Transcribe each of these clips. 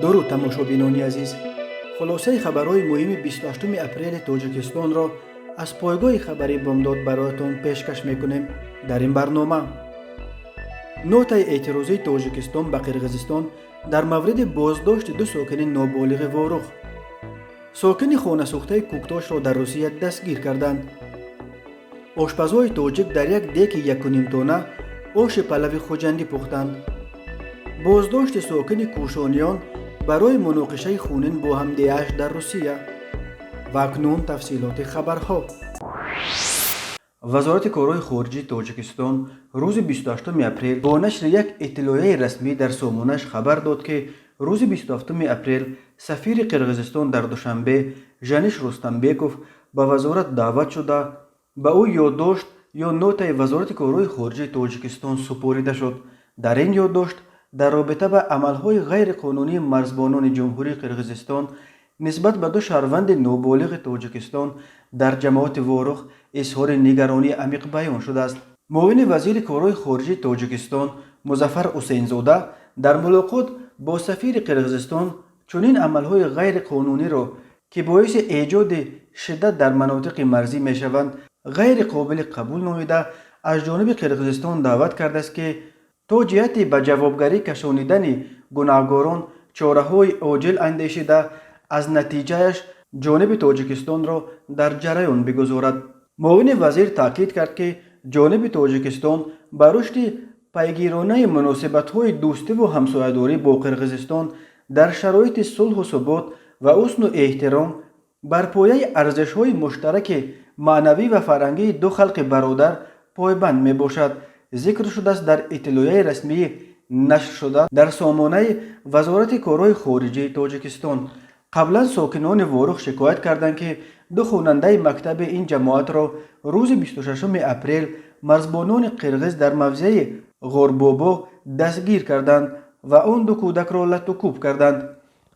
درود تماشابینان عزیز. خلاصه خبرهای مهم 28 اپریل تاجیکستان را از پایگاه خبری بمداد برایتان پیشکش میکنیم. در این برنامه نوتای اعتراضی تاجیکستان به قرغیزستان در مورد بازداشت دو ساکن نابالغ ورخ. ساکن خانه سوخته کوکتاش را در روسیه دستگیر کردند. آشپزهای تاجیک در یک دیک 1.5 تونه آش پلو خوجندی پختند. بازداشت ساکن کوشانیان برای مناقشه خونین با همدیه‌اش در روسیه. و اکنون تفصیلات خبرها. وزارت کارهای خارجه تاجیکستان روز 28 اپریل با نشر یک اطلاعیه رسمی در سامانش خبر داد که روز 27 اپریل سفیر قرغیزستان در دوشنبه ژانیش رستمبکوف به وزارت دعوت شده به او یادداشت یا نوتای وزارت کارهای خارجه تاجیکستان سپرده شد. در این یادداشت در رابطه با عملهای غیر قانونی مرزبانان جمهوری قرغیزستان نسبت به دو شهروند نابالغ تاجیکستان در جماعت ورخ اظهار نگرانی عمیق بیان شده است. معاون وزیر کارهای خارجه تاجیکستان مظفر حسینزاده در ملاقات با سفیر قرغیزستان چنین عملهای غیر قانونی را که باعث ایجاد شدت در مناطق مرزی می شوند غیر قابل قبول نامیده از جانب قرغیزستان دعوت کرده است که تا جهت به جوابگری کشانیدن گناهکاران چاره‌های عاجل اندیشیده از نتیجهش جانب تاجیکستان را در جریان بگذارد. معاون وزیر تاکید کرد که جانب تاجیکستان به رشد پیگیرانه مناسبت‌های دوستی و همسایه‌داری با قرغیزستان در شرایط صلح و ثبات و حسن و احترام بر پایه ارزش‌های مشترک معنوی و فرهنگی دو خلق برادر پایبند میباشد. ذکر شده است در اطلاعیه رسمی نشر شده در سامانه وزارت کارهای خارجه تاجیکستان. قبلا ساکنان ورخ شکایت کردند که دو خواننده مکتب این جماعت را روز 26 اپریل مرزبانان قرغیز در موضع غوربابا دستگیر کردند و آن دو کودک را لت و کوب کردند.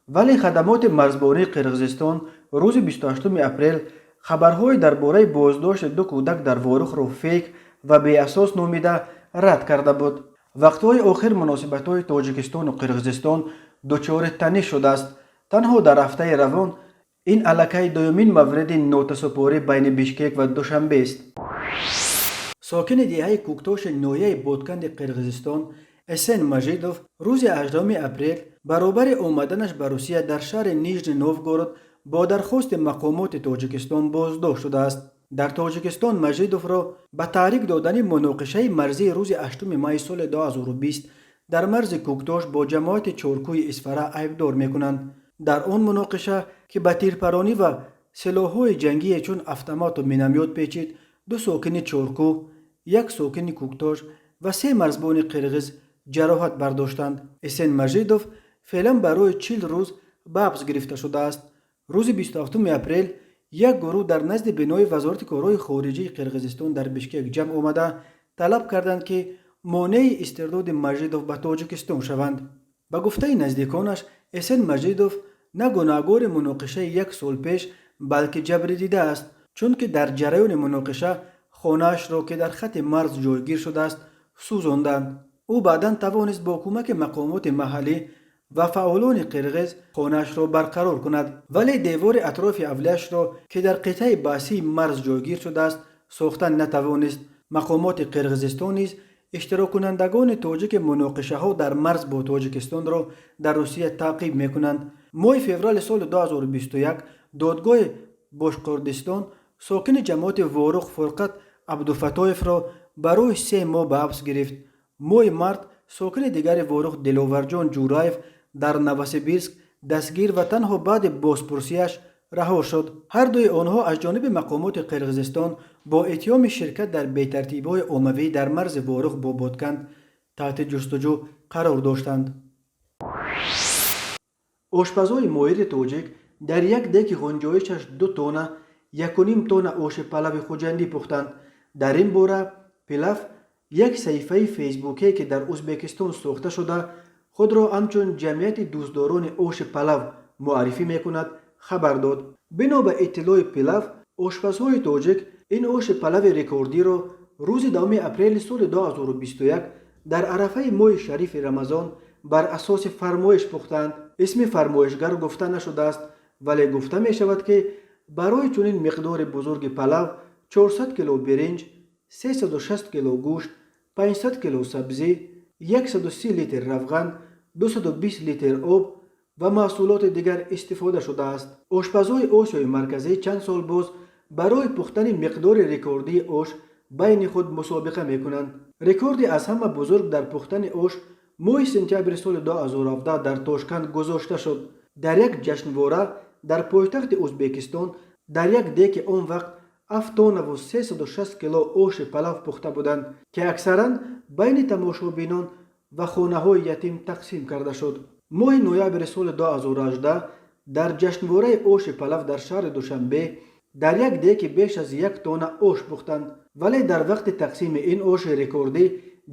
ولی خدمات مرزبانی قرغیزستان روز 28 اپریل خبرهای درباره بازداشت دو کودک در ورخ را فیک و بی اساس نامیده رد کرده بود. وقتهای آخر مناسبت‌های تاجیکستان و قرغیزستان دچار تنش شده است. تنها در هفته روان این الکی دومین مورد ناتسپاری بین بیشکک و دوشنبه است. ساکن دیهه کوکتاش ناحیه بادکند قرغیزستان اسن ماژیدوف روز 18 اپریل برابر آمدنش به روسیه در شهر نیژنی نوفگورود با درخواست مقامات تاجیکستان بازداشت شده است. در تاجیکستان ماژیدوف را به تحریک دادن مناقشه مرزی روز 8 می سال 2020 در مرز کوکتاش با جماعت چورکوی اسفره ایبدار میکنند. در آن مناقشه که به تیرپرانی و سلاح‌های جنگی چون افطمات و مینامیوت پیچید، دو ساکن چورکو، یک ساکن کوکتاش و 3 مرزبان قرغیز جراحت برداشتند. اسن ماژیدوف فعلا برای 40 روز به حبس گرفته شده است. روز 27 اپریل یک گروه در نزد بنای وزارت کارهای خارجه قرغیزستان در بیشکک جمع آمده طلب کردند که مانع استرداد ماژیدوف به تاجیکستان شوند. به گفته نزدیکانش اسن ماژیدوف نه گناهکار مناقشه 1 سال پیش بلکه جبر دیده است، چون که در جریان مناقشه خانه‌اش را که در خط مرز جایگیر شده است سوزاندند. او بعداً توانست با کمک مقامات محلی و فعالان قرغیز خانه‌اش را برقرار کند، ولی دیوار اطراف حولی‌اش را که در قطعه بحثی مرز جایگیر شده است ساختن نتوانست. مقامات قرغیزستان نیز اشتراک کنندگان تاجیک مناقشه ها در مرز با تاجیکستان را در روسیه تعقیب میکنند. ماه فوریه سال 2021 دادگاه باشقردستان ساکن جماعت ورخ فرقت عبدالفتایف را برای 3 ماه به حبس گرفت. ماه مارت ساکن دیگر ورخ دلاورجان جورایف در نوسیبیرسک دستگیر و تنها بعد بازپرسیش رها شد. هر دوی آنها از جانب مقامات قرغیزستان با اتهام شرکت در بی‌ترتیبی‌های عمومی در مرز ورخ با بادکند تحت جستجو قرار داشتند. آشپزهای ماهر تاجیک در یک دیک غنجایشش 2 تونه 1.5 تونه آش پلو خوجندی پختند. در این باره پلو یک صفحه فیسبوکی که در ازبکستان ساخته شده خود را همچون جمعیت دوستداران آش پلو معرفی میکند خبر داد. بنا به اطلاع پلو آشپزهای تاجیک این آش پلو رکوردی را روز 2 اپریل سال 2021 در عرفه ماه شریف رمضان бар асоси фармоиш пухтанд. исми фармоишгар гуфта нашудааст, вале гуфта мешавад ки барои чунин миқдори бузурги палав 400 кило биринҷ, 360 кило гӯшт, 500 кило сабзӣ, 130 литр равған, 220 литр об ва маҳсулоти дигар истифода шудааст. ошпазҳои Осиёи марказӣ чанд сол боз барои пухтани миқдори рекордии ош байни худ мусобиқа мекунанд. рекорди аз ҳама бузург дар пухтани ош моҳи сентябри соли 2017 дар Тошканд гузошта шуд. дар як ҷашнвора дар пойтахти Узбекистон дар як деки он вақт 7 тонна 360 кило оши палав пухта буданд, ки аксаран байни тамошобинон ва хонаҳои ятим тақсим карда шуд. моҳи ноябри соли 2018 дар ҷашнвораи оши палав дар шаҳри Душанбе дар як деки беш аз 1 тонна ош пухтанд. вале дар вақти тақсими ин оши рекордӣ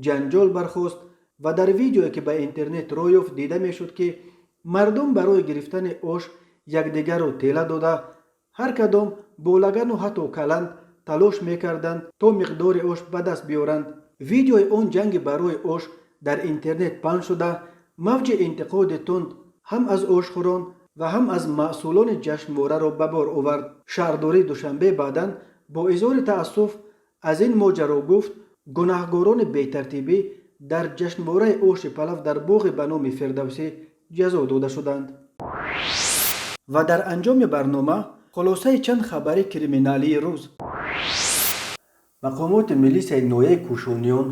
ҷанҷол бархост ва дар видеое ки ба интернет роҳ ёфт дида мешуд ки мардум барои гирифтани ош якдигарро тела дода, ҳар кадом бо лагану ҳатто каланд талош мекарданд то миқдори ош ба даст биёранд. видеои он ҷанги барои ош дар интернет паҳн шуда мавҷи интиқоди тунд ҳам аз ошхӯрон ва ҳам аз масъулони ҷашнвораро ба бор овард. шаҳрдории Душанбе баъдан бо изҳори таассуф аз ин моҷаро гуфт гунаҳгорони бетартибӣ дар ҷашнвораи оши палав дар боғи ба номи Фирдавсӣ ҷазо дода шуданд. ва дар анҷоми барнома хулосаи чанд хабари криминалии рӯз. мақомоти милисияи ноҳияи Кӯшониён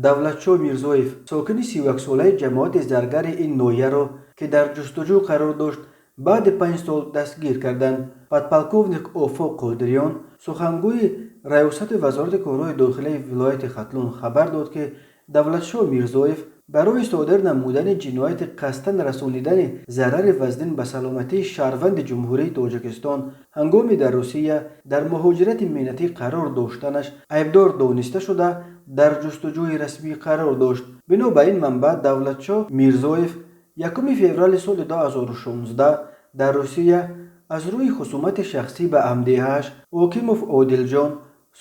Давлатшоҳ Мирзоев, сокини 31-солаи ҷамоати заргари ин ноҳияро ки дар ҷустуҷӯ қарор дошт, баъди 5 сол дастгир карданд. подполковник Офоқ Қодириён, сухангӯи раёсати вазорати корҳои дохилаи вилояти Хатлон хабар дод ки Давлатшоҳ Мирзоев барои содир намудани ҷинояти қасдан расонидани зарари вазнин ба саломатии шаҳрванди ҷумҳурии Тоҷикистон ҳангоми дар Русия дар муҳоҷирати миннатӣ қарор доштанаш айбдор дониста шуда дар ҷустуҷӯи расмӣ қарор дошт. бино ба ин манбаъ Давлатшоҳ Мирзоев 1 феврали соли 2016 дар Русия аз рӯи хусумати шахсӣ ба ҳамдиҳааш Окимов Одилҷон,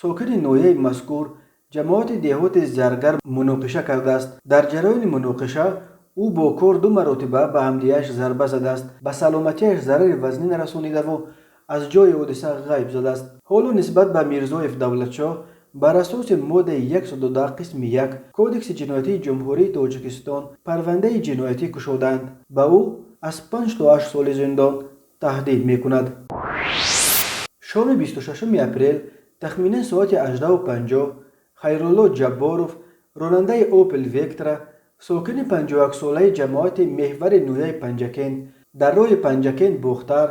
сокини ноҳияи мазкур, ҷамоати деҳоти Заргар муноқиша кардааст. дар ҷараёни муноқиша ӯ бо кор 2 маротиба ба ҳамдиҳааш зарба задааст, ба саломатиаш зарари вазнин расонидаву аз ҷои ҳодиса ғайб задааст. ҳоло нисбат ба Мирзоев Давлатшоҳ бар асоси моддаи 112 қисми 1 кодекси ҷиноятии ҷумҳурии Тоҷикистон парвандаи ҷиноятӣ кушодаанд. ба ӯ аз 5 то 8 соли зиндон таҳдид мекунад. шоми 26 апрел тахминан соати 18:50 Хайрулло Ҷабборов, ронандаи Opel Vectra, сокини 51-солаи ҷамоати меҳвари ноҳияи Панҷакент дар роҳи Панҷакент Бохтар,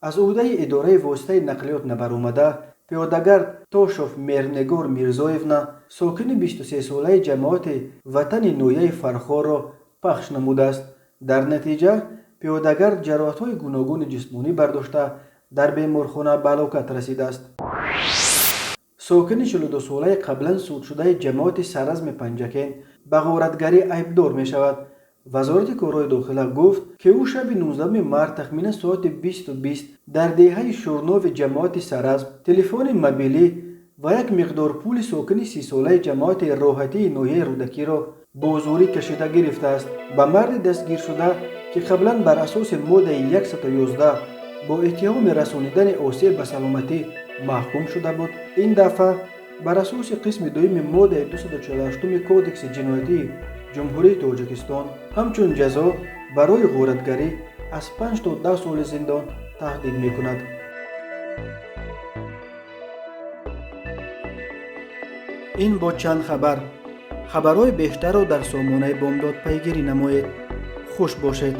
аз ӯҳдаи идораи воситаи нақлиёт набаромада пиёдагард Тошов Мернегор Мирзоевна, сокини 23-солаи ҷамоати ватани ноҳияи Фархорро пахш намудааст. дар натиҷа пиёдагард ҷароҳатҳои гуногуни ҷисмонӣ бардошта дар беморхона ба ҳалокат расидааст. сокини 42-солаи қаблан судшудаи ҷамоати Саразми Панҷакент ба ғоратгарӣ айбдор мешавад. вазорати корҳои дохила гуфт ки ӯ шаби 19 март тахминан соати 20:20 дар деҳаи шӯрнови ҷамоати Саразм телефони мобилӣ ва як миқдор пули сокини 30-солаи ҷамоати Роҳатии ноҳияи Рӯдакиро бо зӯрӣ кашида гирифтааст. ба марди дастгиршуда ки қаблан бар асоси моддаи 111 бо иттиҳоми расонидани осеб ба саломатӣ маҳкум шуда буд, ин дафъа бар асоси қисми 2 моддаи 248 кодекси ҷиноятии ҷумҳурии Тоҷикистон ҳамчун ҷазо барои ғоратгарӣ аз 5 то 10 соли зиндон таҳдид мекунад. ин бо чанд хабар. хабарҳои бештарро дар сомонаи Бомдод пайгирӣ намоед. хуш бошед.